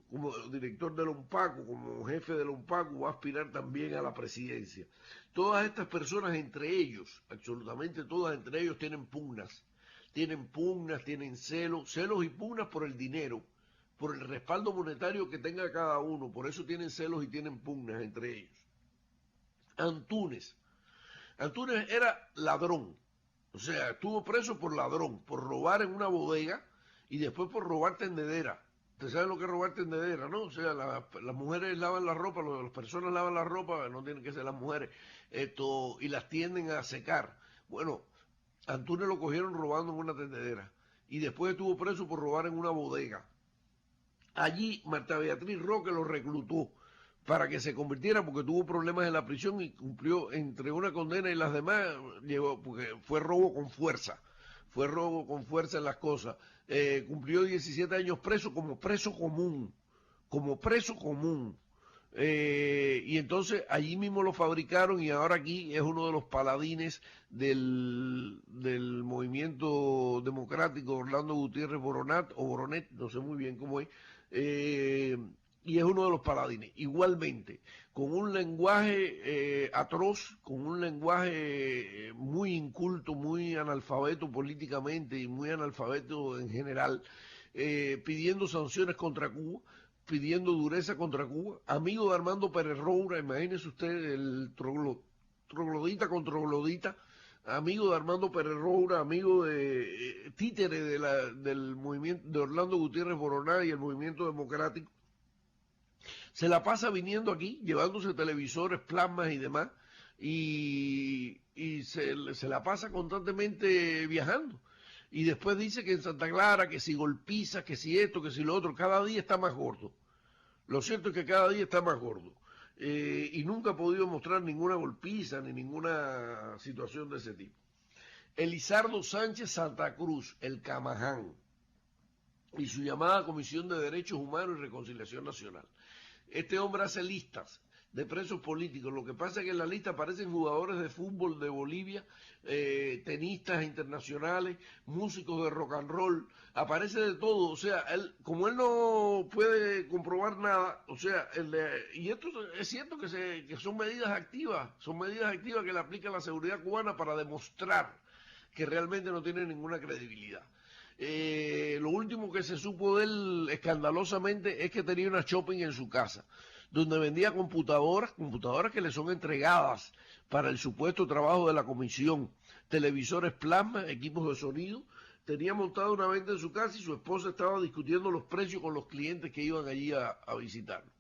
director del UNPACU, como jefe del UNPACU, va a aspirar también a la presidencia. Todas estas personas entre ellos, absolutamente todas entre ellos tienen pugnas, tienen celos y pugnas por el dinero, por el respaldo monetario que tenga cada uno, por eso tienen celos y tienen pugnas entre ellos. Antunes era ladrón, o sea, estuvo preso por ladrón, por robar en una bodega y después por robar tendedera. ¿Ustedes saben lo que es robar tendedera, no? O sea, las mujeres lavan la ropa, las personas lavan la ropa, no tienen que ser las mujeres, y las tienden a secar. Bueno, Antunes lo cogieron robando en una tendedera y después estuvo preso por robar en una bodega. Allí Marta Beatriz Roque lo reclutó para que se convirtiera, porque tuvo problemas en la prisión y cumplió entre una condena y las demás, porque fue robo con fuerza en las cosas. Cumplió 17 años preso como preso común. Y entonces allí mismo lo fabricaron y ahora aquí es uno de los paladines del movimiento democrático, Orlando Gutiérrez Boronet, no sé muy bien cómo es, y es uno de los paladines. Igualmente, con un lenguaje atroz, con un lenguaje muy inculto, muy analfabeto políticamente y muy analfabeto en general, pidiendo sanciones contra Cuba, pidiendo dureza contra Cuba, amigo de Armando Pérez Roura, imagínese usted el troglodita con troglodita, amigo de Armando Pérez Roura, amigo de títere del movimiento de Orlando Gutiérrez Boroná y el movimiento democrático. Se la pasa viniendo aquí, llevándose televisores, plasmas y demás, y se la pasa constantemente viajando. Y después dice que en Santa Clara, que si golpiza, que si esto, que si lo otro, cada día está más gordo. Lo cierto es que cada día está más gordo. Y nunca ha podido mostrar ninguna golpiza ni ninguna situación de ese tipo. Elizardo Sánchez Santa Cruz, el Camaján, y su llamada Comisión de Derechos Humanos y Reconciliación Nacional. Este hombre hace listas de presos políticos. Lo que pasa es que en la lista aparecen jugadores de fútbol de Bolivia, tenistas internacionales, músicos de rock and roll, aparece de todo. O sea, como él no puede comprobar nada, o sea, y esto es cierto que son medidas activas que le aplica la seguridad cubana para demostrar que realmente no tiene ninguna credibilidad. Lo último que se supo de él escandalosamente es que tenía una shopping en su casa, donde vendía computadoras que le son entregadas para el supuesto trabajo de la comisión, televisores plasma, equipos de sonido. Tenía montada una venta en su casa y su esposa estaba discutiendo los precios con los clientes que iban allí a visitarlo.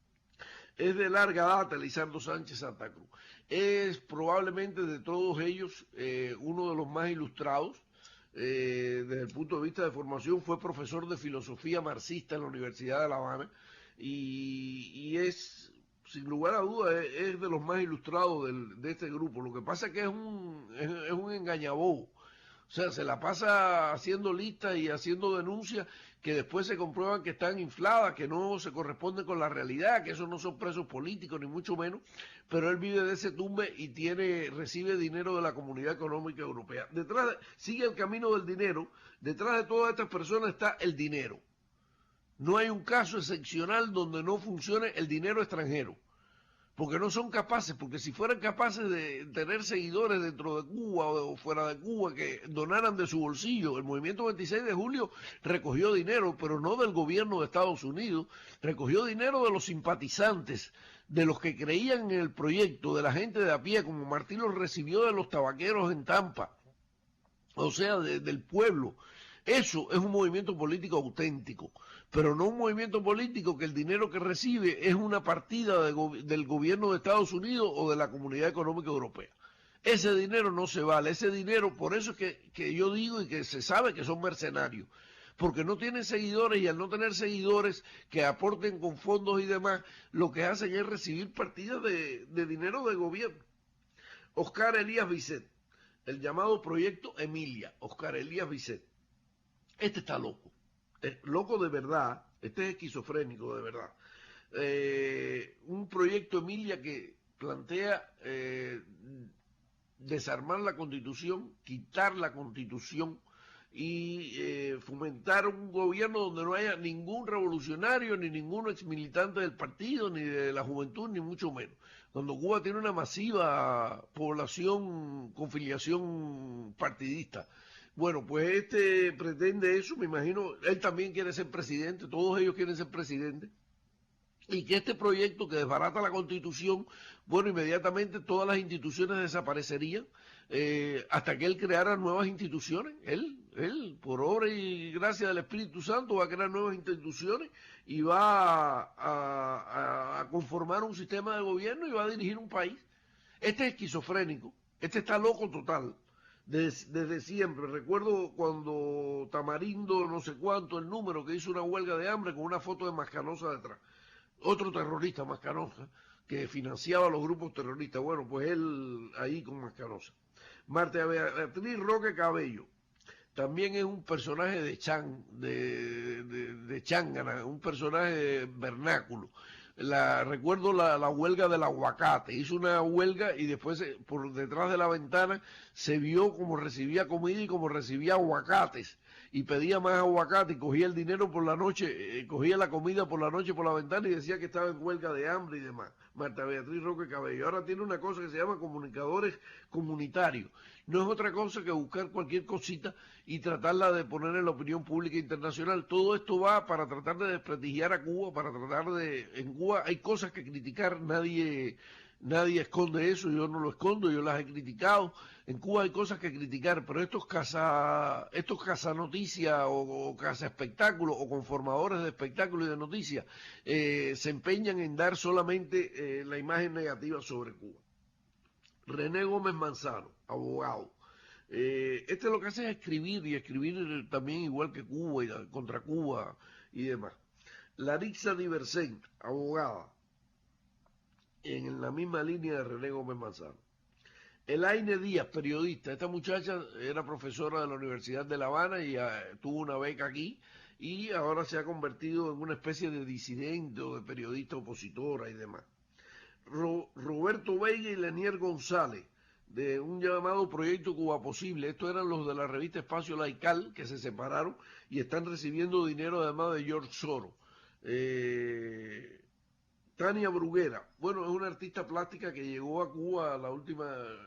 Es de larga data Lisandro Sánchez Santa Cruz. Es probablemente de todos ellos uno de los más ilustrados. Desde el punto de vista de formación, fue profesor de filosofía marxista en la Universidad de La Habana y es, sin lugar a dudas, es de los más ilustrados de este grupo. Lo que pasa es que es un engañabobo. O sea, se la pasa haciendo listas y haciendo denuncias que después se comprueban que están infladas, que no se corresponden con la realidad, que esos no son presos políticos, ni mucho menos, pero él vive de ese tumbe y recibe dinero de la Comunidad Económica Europea. Sigue el camino del dinero, detrás de todas estas personas está el dinero. No hay un caso excepcional donde no funcione el dinero extranjero. Porque no son capaces, porque si fueran capaces de tener seguidores dentro de Cuba o fuera de Cuba que donaran de su bolsillo, el movimiento 26 de julio recogió dinero, pero no del gobierno de Estados Unidos, recogió dinero de los simpatizantes, de los que creían en el proyecto, de la gente de a pie, como Martín los recibió de los tabaqueros en Tampa, o sea, del pueblo. Eso es un movimiento político auténtico, pero no un movimiento político que el dinero que recibe es una partida del gobierno de Estados Unidos o de la Comunidad Económica Europea. Ese dinero no se vale, ese dinero, por eso es que yo digo y que se sabe que son mercenarios, porque no tienen seguidores y al no tener seguidores que aporten con fondos y demás, lo que hacen es recibir partidas de dinero del gobierno. Oscar Elías Vicet, el llamado Proyecto Emilia, Oscar Elías Vicet. Este está loco, loco de verdad, este es esquizofrénico de verdad. Un proyecto Emilia que plantea desarmar la Constitución, quitar la Constitución y fomentar un gobierno donde no haya ningún revolucionario, ni ningún exmilitante del partido, ni de la juventud, ni mucho menos. Cuando Cuba tiene una masiva población con filiación partidista. Bueno, pues este pretende eso, me imagino, él también quiere ser presidente, todos ellos quieren ser presidente, y que este proyecto que desbarata la Constitución, bueno, inmediatamente todas las instituciones desaparecerían hasta que él creara nuevas instituciones. Él, por obra y gracia del Espíritu Santo, va a crear nuevas instituciones y va a conformar un sistema de gobierno y va a dirigir un país. Este es esquizofrénico, este está loco total. Desde siempre, recuerdo cuando Tamarindo, no sé cuánto, el número, que hizo una huelga de hambre con una foto de Mascanosa detrás. Otro terrorista, Mascanosa, que financiaba a los grupos terroristas. Bueno, pues él ahí con Mascanosa. Marta Beatriz Roque Cabello, también es un personaje de Chángana, un personaje vernáculo. Recuerdo la huelga del aguacate, hizo una huelga y después por detrás de la ventana se vio cómo recibía comida y cómo recibía aguacates y pedía más aguacate y cogía el dinero por la noche, cogía la comida por la noche por la ventana y decía que estaba en huelga de hambre y demás. Marta Beatriz Roque Cabello. Ahora tiene una cosa que se llama comunicadores comunitarios. No es otra cosa que buscar cualquier cosita y tratarla de poner en la opinión pública internacional. Todo esto va para tratar de desprestigiar a Cuba, para tratar de... En Cuba hay cosas que criticar, nadie esconde eso, yo no lo escondo, yo las he criticado. En Cuba hay cosas que criticar, pero estos noticias o caza espectáculos o conformadores de espectáculos y de noticias se empeñan en dar solamente la imagen negativa sobre Cuba. René Gómez Manzano, abogado. Este lo que hace es escribir y escribir también igual que Cuba y contra Cuba y demás. Larixa Diversén, abogada, en la misma línea de René Gómez Manzano. Elaine Díaz, periodista. Esta muchacha era profesora de la Universidad de La Habana y tuvo una beca aquí y ahora se ha convertido en una especie de disidente o de periodista opositora y demás. Roberto Veiga y Lenier González, de un llamado Proyecto Cuba Posible. Estos eran los de la revista Espacio Laical, que se separaron y están recibiendo dinero además de George Soros. Tania Bruguera, bueno, es una artista plástica que llegó a Cuba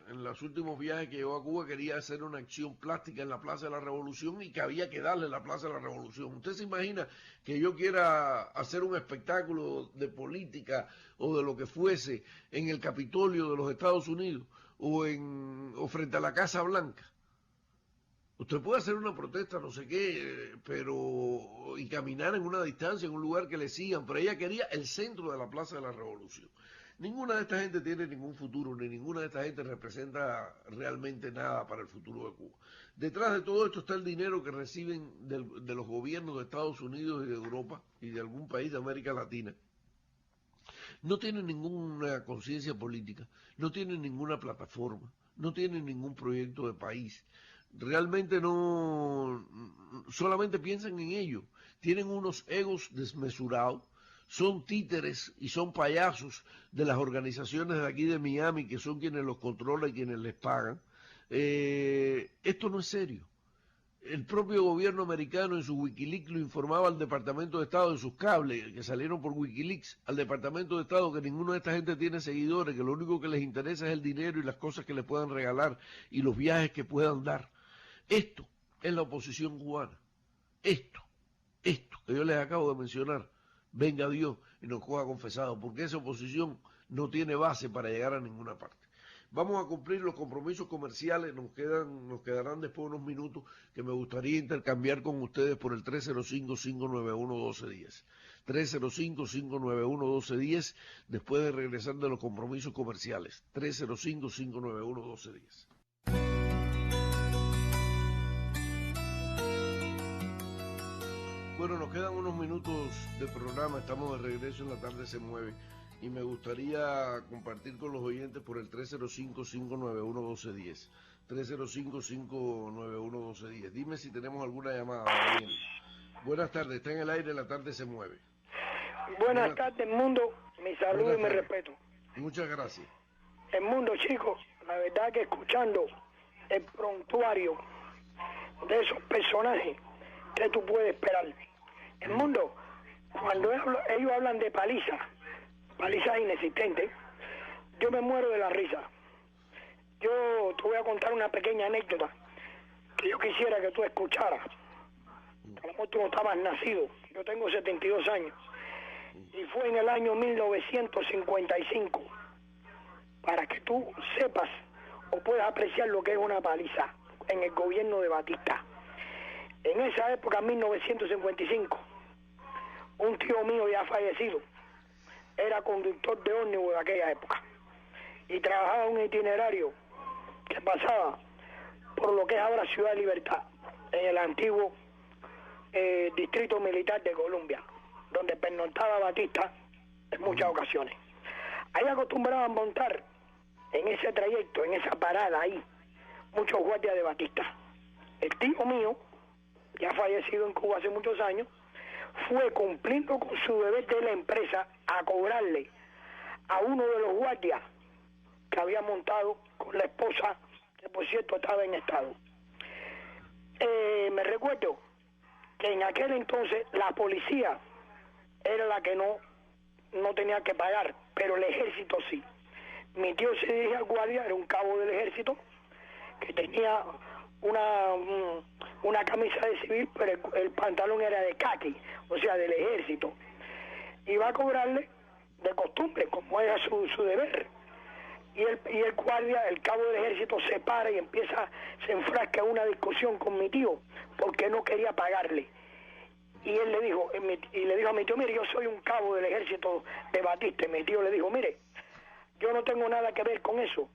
en los últimos viajes que llegó a Cuba, quería hacer una acción plástica en la Plaza de la Revolución y que había que darle la Plaza de la Revolución. ¿Usted se imagina que yo quiera hacer un espectáculo de política o de lo que fuese en el Capitolio de los Estados Unidos o frente a la Casa Blanca? Usted puede hacer una protesta, no sé qué, y caminar en una distancia, en un lugar que le sigan, pero ella quería el centro de la Plaza de la Revolución. Ninguna de esta gente tiene ningún futuro, ni ninguna de esta gente representa realmente nada para el futuro de Cuba. Detrás de todo esto está el dinero que reciben de los gobiernos de Estados Unidos y de Europa y de algún país de América Latina. No tienen ninguna conciencia política, no tienen ninguna plataforma, no tienen ningún proyecto de país. Realmente no, solamente piensan en ello, tienen unos egos desmesurados, son títeres y son payasos de las organizaciones de aquí de Miami, que son quienes los controlan y quienes les pagan. Esto no es serio. El propio gobierno americano en su Wikileaks lo informaba al Departamento de Estado en sus cables que salieron por Wikileaks, al Departamento de Estado, que ninguno de esta gente tiene seguidores, que lo único que les interesa es el dinero y las cosas que les puedan regalar y los viajes que puedan dar. Esto es la oposición cubana. Esto que yo les acabo de mencionar, venga Dios y nos coja confesado, porque esa oposición no tiene base para llegar a ninguna parte. Vamos a cumplir los compromisos comerciales, nos quedarán después unos minutos que me gustaría intercambiar con ustedes por el 305-591-1210. 305-591-1210, después de regresar de los compromisos comerciales. 305-591-1210. Bueno, nos quedan unos minutos de programa, estamos de regreso en La Tarde Se Mueve y me gustaría compartir con los oyentes por el 305-591-1210. 305-591-1210. Dime si tenemos alguna llamada, Daniel. Buenas tardes, está en el aire, La Tarde Se Mueve. Buenas tardes, mundo, mi saludo y mi respeto. Muchas gracias. El mundo, chicos, la verdad que escuchando el prontuario de esos personajes, ¿qué tú puedes esperar? El mundo, cuando ellos hablan de palizas inexistentes, yo me muero de la risa. Yo te voy a contar una pequeña anécdota que yo quisiera que tú escucharas. A lo mejor tú no estabas nacido, yo tengo 72 años, y fue en el año 1955, para que tú sepas o puedas apreciar lo que es una paliza en el gobierno de Batista. En esa época, 1955, un tío mío ya fallecido era conductor de ómnibus de aquella época y trabajaba en un itinerario que pasaba por lo que es ahora Ciudad de Libertad, en el antiguo Distrito Militar de Colombia, donde pernoctaba Batista en muchas ocasiones. Ahí acostumbraban montar en ese trayecto, en esa parada ahí, muchos guardias de Batista. El tío mío, ya fallecido en Cuba hace muchos años, fue cumpliendo con su deber de la empresa a cobrarle a uno de los guardias que había montado con la esposa, que por cierto estaba en estado. Me recuerdo que en aquel entonces la policía era la que no tenía que pagar, pero el ejército sí. Mi tío se dirige al guardia, era un cabo del ejército, que tenía una camisa de civil, pero el pantalón era de caqui, o sea, del ejército. Iba a cobrarle de costumbre, como era su deber. Y el guardia, el cabo del ejército, se para y se enfrasca en una discusión con mi tío, porque no quería pagarle. Y él le dijo a mi tío, mire, yo soy un cabo del ejército de Batista. Y mi tío le dijo, mire, yo no tengo nada que ver con eso.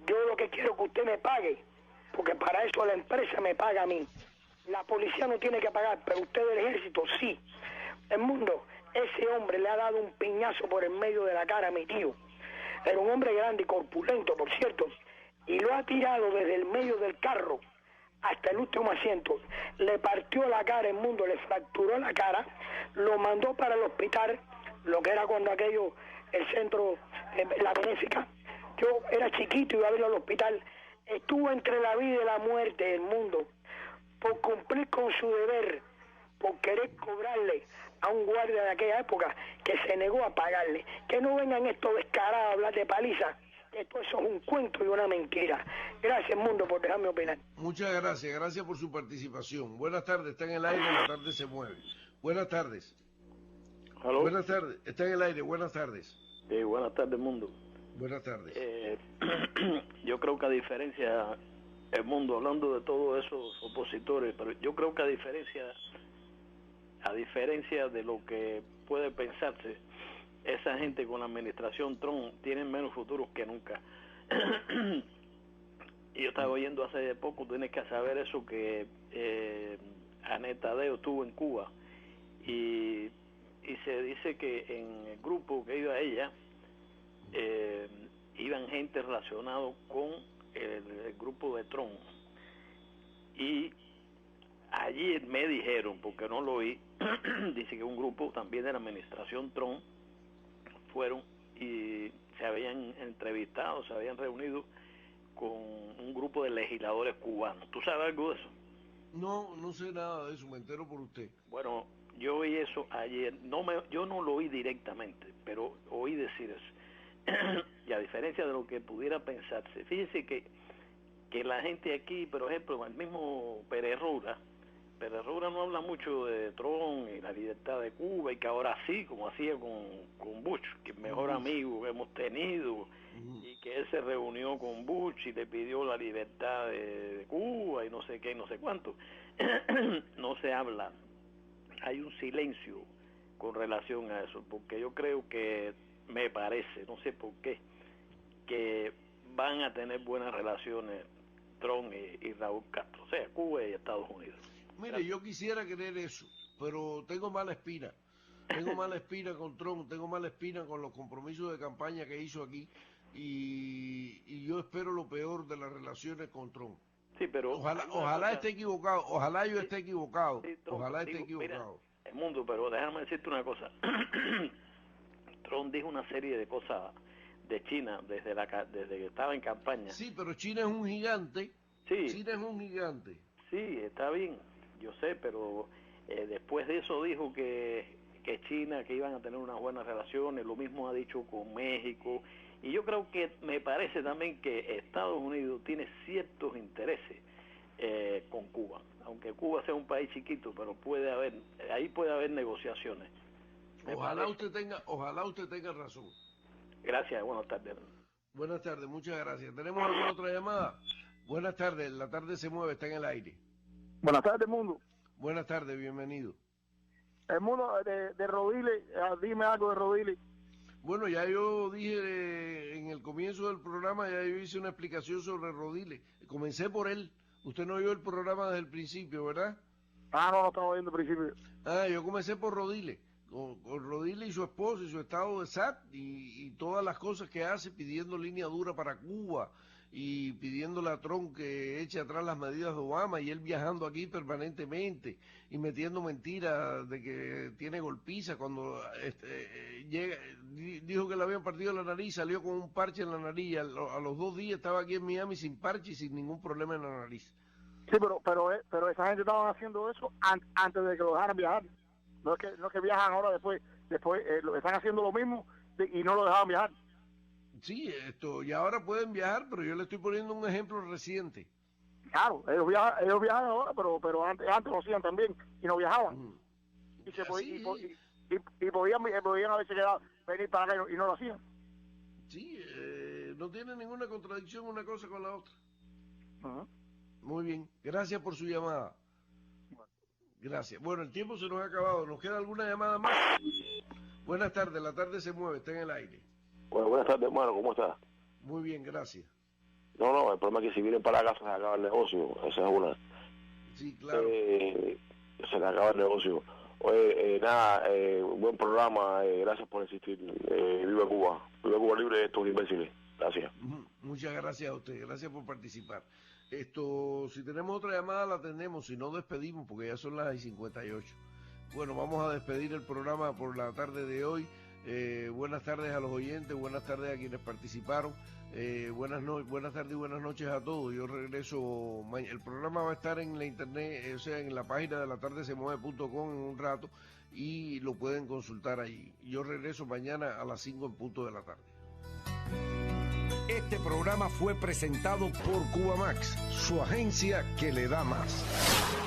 Yo lo que quiero es que usted me pague, porque para eso la empresa me paga a mí. La policía no tiene que pagar, pero usted del ejército sí. El mundo, ese hombre le ha dado un piñazo por el medio de la cara a mi tío. Era un hombre grande y corpulento, por cierto, y lo ha tirado desde el medio del carro hasta el último asiento. Le partió la cara el mundo, le fracturó la cara, lo mandó para el hospital, lo que era cuando aquello el centro, la benéfica. Yo era chiquito, iba a verlo al hospital. Estuvo entre la vida y la muerte del mundo por cumplir con su deber, por querer cobrarle a un guardia de aquella época que se negó a pagarle. Que no vengan estos descarados a hablar de paliza, que todo eso es un cuento y una mentira. Gracias, mundo, por dejarme opinar. Muchas gracias, gracias por su participación. Buenas tardes, está en el aire, la tarde se mueve. Buenas tardes. ¿Aló? Buenas tardes, está en el aire, buenas tardes. Buenas tardes, mundo. Buenas tardes. Yo creo que a diferencia, el mundo, hablando de todos esos opositores, pero yo creo que a diferencia de lo que puede pensarse, esa gente con la administración Trump tienen menos futuros que nunca. Y yo estaba oyendo hace poco, tienes que saber eso, que Anet Tadeo estuvo en Cuba y se dice que en el grupo que iba ella iban gente relacionados con el grupo de Trump, y allí me dijeron, porque no lo oí, dice que un grupo también de la administración Trump fueron y se habían entrevistado, se habían reunido con un grupo de legisladores cubanos. ¿Tú sabes algo de eso? No, no sé nada de eso, me entero por usted. Bueno, yo oí eso ayer, yo no lo oí directamente, pero oí decir eso. Y a diferencia de lo que pudiera pensarse, fíjese que la gente aquí, por ejemplo, el mismo Pérez Roura no habla mucho de Trump y la libertad de Cuba, y que ahora sí, como hacía con Bush, que es el mejor amigo que hemos tenido, y que él se reunió con Bush y le pidió la libertad de Cuba y no sé qué, y no sé cuánto. No se habla, hay un silencio con relación a eso, porque yo creo que, me parece, no sé por qué, que van a tener buenas relaciones Trump y Raúl Castro, o sea, Cuba y Estados Unidos. Mire, yo quisiera creer eso, pero tengo mala espina. Tengo mala espina con Trump, tengo mala espina con los compromisos de campaña que hizo aquí, y yo espero lo peor de las relaciones con Trump. Sí, pero ojalá esté equivocado, ojalá yo esté equivocado, sí, Trump, ojalá esté equivocado. Mira, el mundo, pero déjame decirte una cosa. Trump dijo una serie de cosas de China desde que estaba en campaña. Sí, pero China es un gigante. Sí. China es un gigante. Sí, está bien, yo sé, pero después de eso dijo que China, que iban a tener unas buenas relaciones, lo mismo ha dicho con México, y yo creo que, me parece también que Estados Unidos tiene ciertos intereses con Cuba, aunque Cuba sea un país chiquito, pero ahí puede haber negociaciones. Ojalá usted tenga razón. Gracias, buenas tardes. Buenas tardes, muchas gracias. ¿Tenemos alguna otra llamada? Buenas tardes, la tarde se mueve, está en el aire. Buenas tardes, mundo. Buenas tardes, bienvenido. El mundo de Rodile, dime algo de Rodile. Bueno, ya yo dije en el comienzo del programa, ya yo hice una explicación sobre Rodile. Comencé por él. Usted no oyó el programa desde el principio, ¿verdad? No estaba oyendo al principio. Yo comencé por Rodile. Con Rodile y su esposo y su estado de SAT y todas las cosas que hace, pidiendo línea dura para Cuba y pidiéndole a Trump que eche atrás las medidas de Obama, y él viajando aquí permanentemente y metiendo mentiras de que tiene golpiza cuando dijo que le habían partido la nariz, salió con un parche en la nariz y a los 2 días estaba aquí en Miami sin parche y sin ningún problema en la nariz. Sí, pero esa gente estaban haciendo eso antes de que lo dejaran viajar. No es que viajan ahora después están haciendo lo mismo y no lo dejaban viajar. Sí, y ahora pueden viajar, pero yo le estoy poniendo un ejemplo reciente. Claro, ellos viajan ahora, pero antes lo hacían también y no viajaban. Y podían haberse quedado, venir para acá y no lo hacían. Sí, no tiene ninguna contradicción una cosa con la otra. Muy bien, gracias por su llamada. Gracias. Bueno, el tiempo se nos ha acabado. ¿Nos queda alguna llamada más? Buenas tardes, la tarde se mueve, está en el aire. Bueno, buenas tardes, hermano, ¿cómo estás? Muy bien, gracias. No, el problema es que si vienen para acá se les acaba el negocio, esa es una. Sí, claro. Se les acaba el negocio. Oye, buen programa, gracias por insistir. Viva Cuba libre de estos imbéciles. Gracias. Muchas gracias a usted, gracias por participar. Si tenemos otra llamada la atendemos, si no despedimos porque ya son las 58. Bueno, vamos a despedir el programa por la tarde de hoy. buenas tardes a los oyentes, buenas tardes a quienes participaron, buenas tardes y buenas noches a todos. Yo regreso, el programa va a estar en la internet, o sea, en la página de latardesemueve.com en un rato, y lo pueden consultar ahí. Yo regreso mañana a las 5 en punto de la tarde. Este programa fue presentado por Cubamax, su agencia que le da más.